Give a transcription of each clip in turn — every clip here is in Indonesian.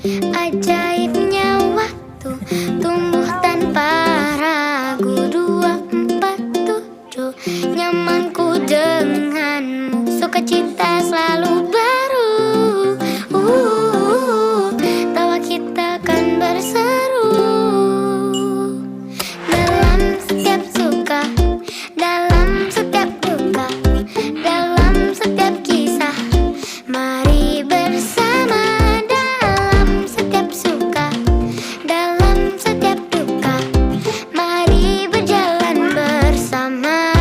Ajaibnya waktu tumbuh tanpa ragu. 247 nyamanku denganmu, sukacita selalu baru. Tawa kita kan berseru dalam setiap suka, dalam setiap duka, dalam setiap kisah. Mari bersama dalam setiap suka, dalam setiap duka. Mari berjalan bersama.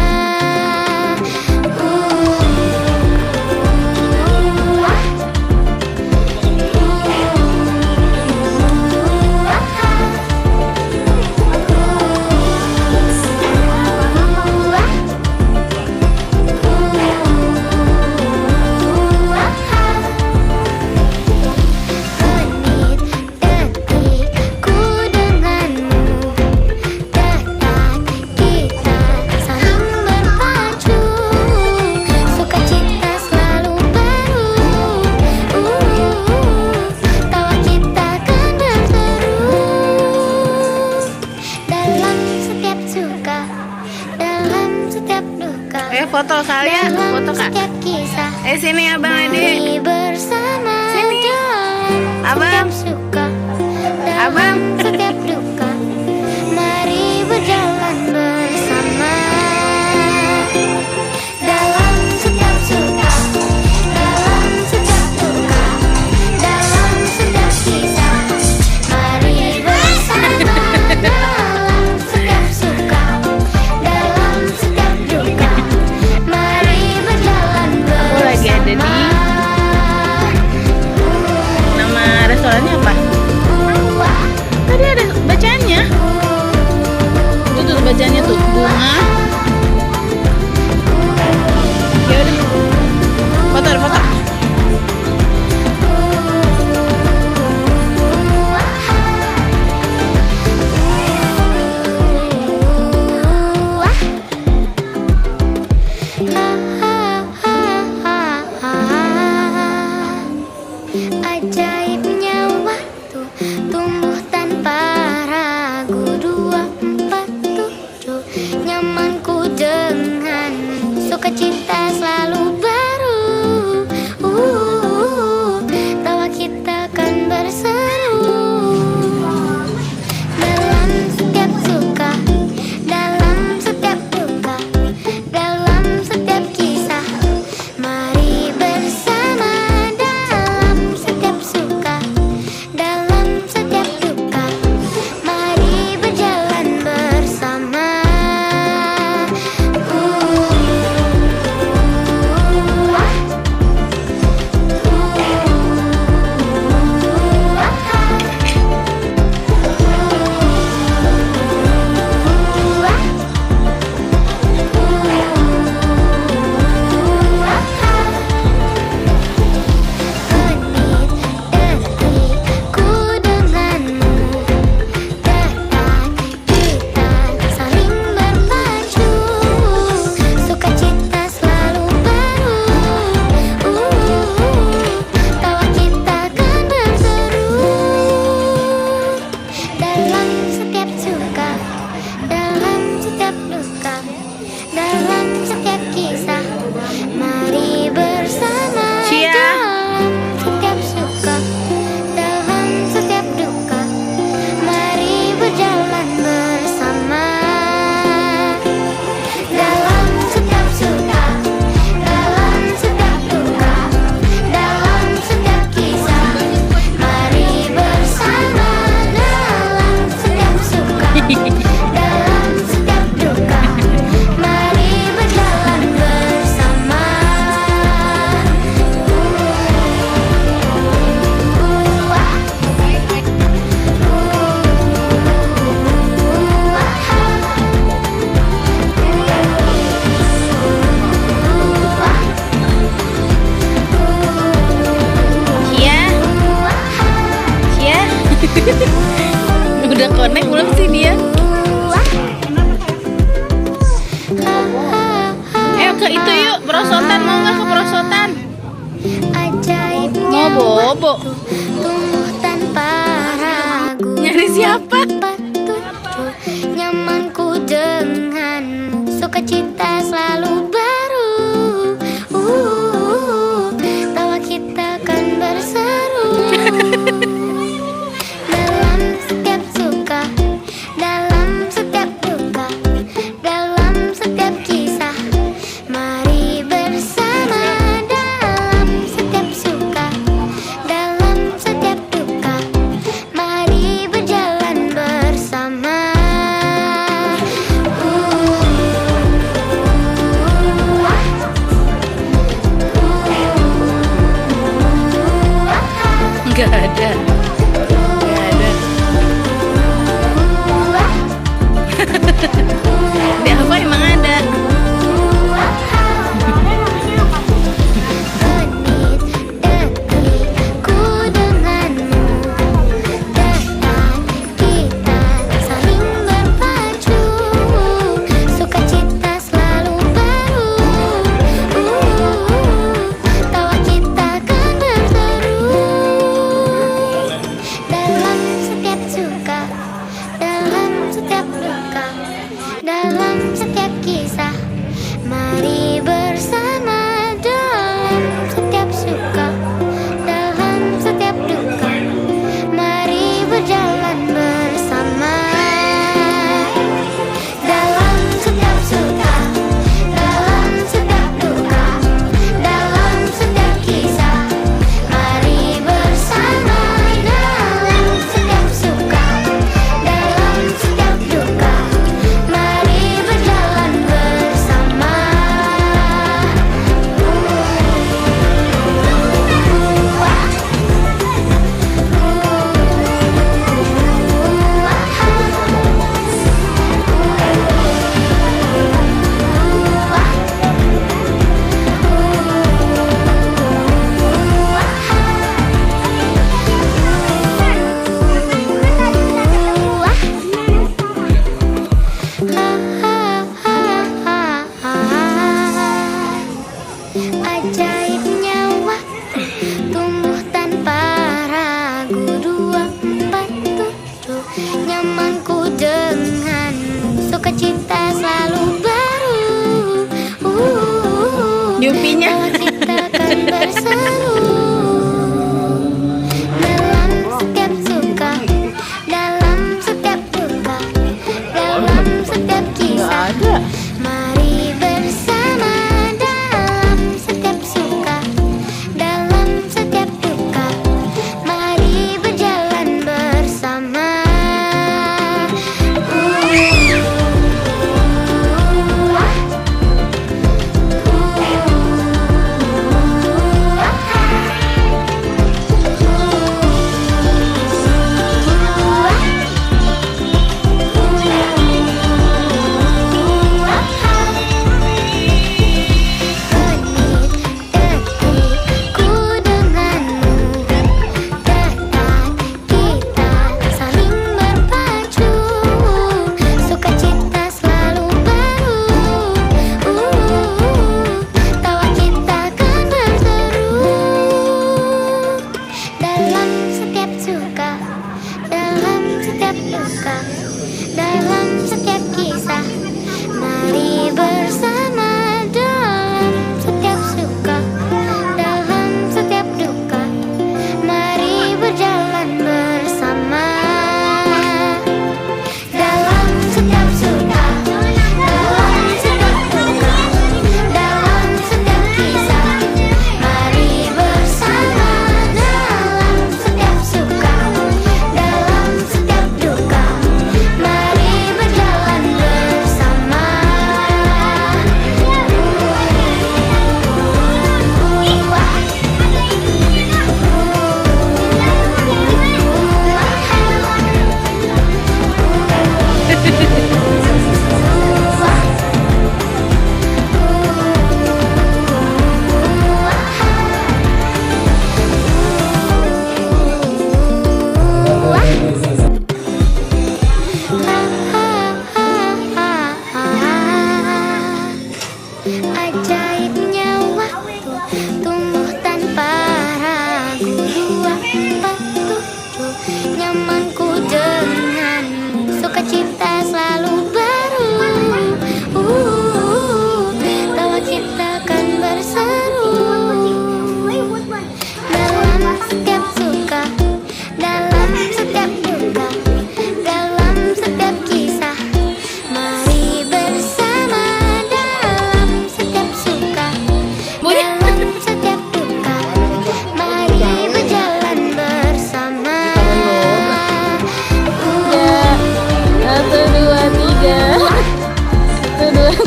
Foto kalian, foto kak. Sini abang Edi. Sini. Abang. Abang. Setiap duka, mari berjalan bersama. Dalam setiap suka, dalam setiap duka, dalam setiap kisah. Mari bersama. Dalam setiap suka, dalam setiap duka. Mari berjalan bersama. Aku lagi ada di nama restorannya apa? Tadi ada bacaannya. Tuh bacaannya tuh bunga. Ya udah. Foto. Ajaibnya waktu tumbuh tanpa ragu. 247 nyamanku denganmu, sukacita selalu baru. Tawa kita kan berseru dalam setiap suka, dalam setiap duka, dalam setiap kisah. Mari bersama dalam setiap suka, dalam setiap duka. Mari berjalan bersama. Udah connect belum sih dia? Ke itu yuk, perosotan. Mau nggak ke perosotan? Mau bobo? Tumbuh tanpa Apa? Petunjuk nyamanku denganmu, sukacita selalu baru. Tawa kita kan berseru. Dalam setiap suka, dalam setiap duka, dalam setiap kisah, mari bersama. Dalam setiap suka, dalam setiap duka, mari berjalan bersama. Nggak ada. Nggak ada. Di apa emang ada? Menit detikku denganmu, dekat kita saling berpacu, sukacita selalu baru. Tawa kita kan berseru. Dalam setiap suka, dalam setiap duka, dalam setiap kisah, mari bersama. Dalam setiap suka, dalam setiap duka, mari berjalan bersama. Dalam setiap suka, dalam setiap duka, dalam setiap kisah, mari bersama. Dalam setiap suka, dalam setiap duka, mari berjalan bersama. Ajaibnya waktu tumbuh tanpa ragu, 24/7 nyamanku denganmu, sukacita selalu baru. Yupinya. Tawa kita kan berseru. Dalam setiap suka, dalam setiap duka, dalam setiap Nggak kisah, ada. mari bersama. Dalam setiap suka, dalam setiap duka, mari berjalan bersama.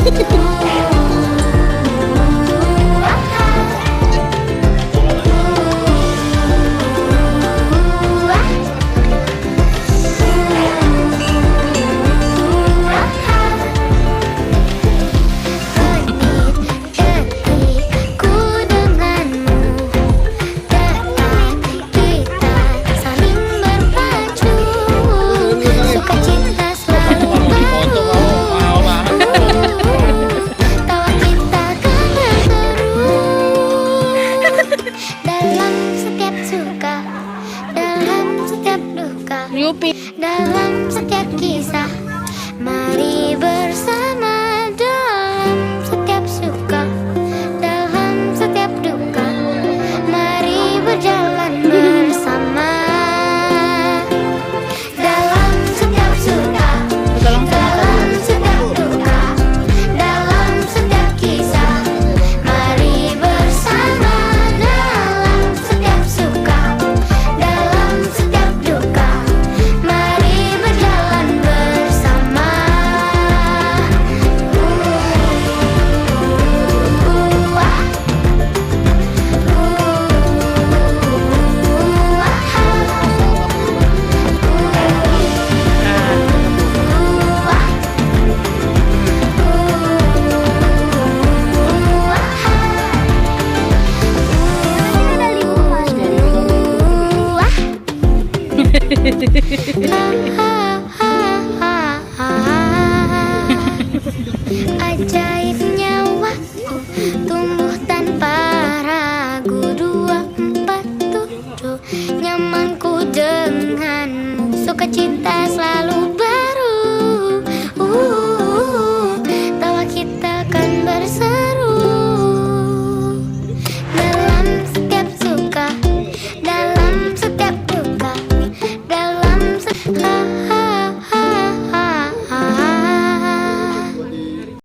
Menit-detikku denganmu, dekat kita saling berpacu, sukacita selalu baru. Tawa kita kan berseru dalam setiap suka, dalam setiap duka, Yupi. dalam setiap kisah. Mari bersama